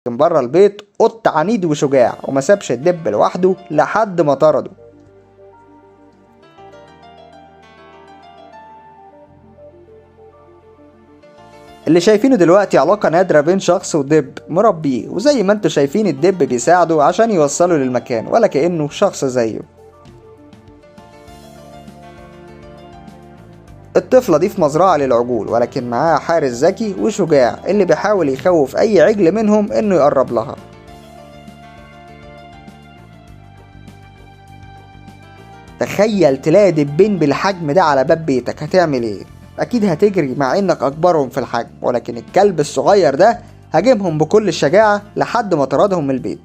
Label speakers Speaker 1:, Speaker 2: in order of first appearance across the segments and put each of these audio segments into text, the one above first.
Speaker 1: من بره البيت قط عنيد وشجاع وما سابش الدب لوحده لحد ما طرده. اللي شايفينه دلوقتي علاقة نادرة بين شخص ودب مربيه، وزي ما انتوا شايفين الدب بيساعده عشان يوصله للمكان ولا كأنه شخص زيه. الطفلة دي في مزرعة للعجول، ولكن معاها حارس ذكي وشجاع اللي بيحاول يخوف أي عجل منهم إنه يقرب لها. تخيل تلاقي دبين بالحجم ده على باب بيتك، هتعمل ايه؟ أكيد هتجري مع إنك أكبرهم في الحجم، ولكن الكلب الصغير ده هاجمهم بكل الشجاعة لحد ما طردهم من البيت.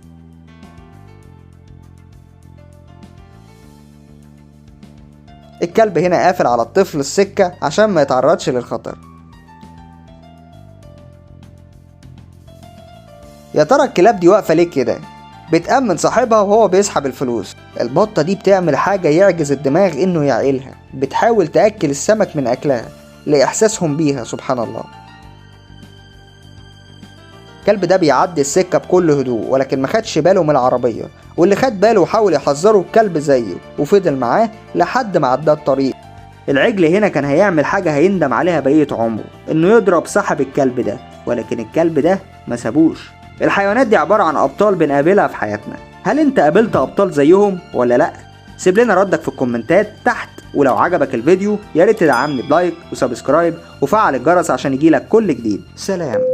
Speaker 1: الكلب هنا قافل على الطفل السكة عشان ما يتعرضش للخطر. يا ترى الكلاب دي واقفة ليه كده؟ بتأمن صاحبها وهو بيسحب الفلوس. البطة دي بتعمل حاجة يعجز الدماغ انه يعقلها، بتحاول تأكل السمك من أكلها لإحساسهم بيها. سبحان الله. الكلب ده بيعدي السكة بكل هدوء، ولكن ما خدش باله من العربية، واللي خد باله وحاول يحذره الكلب زيه وفضل معاه لحد ما عدى الطريق. العجل هنا كان هيعمل حاجة هيندم عليها بقية عمره، انه يضرب صاحب الكلب ده، ولكن الكلب ده ما سابوش. الحيوانات دي عبارة عن أبطال بنقابلها في حياتنا. هل انت قابلت أبطال زيهم ولا لأ؟ سيب لنا ردك في الكومنتات تحت، ولو عجبك الفيديو ياريت تدعمني بلايك وسبسكرايب وفعل الجرس عشان يجيلك كل جديد. سلام.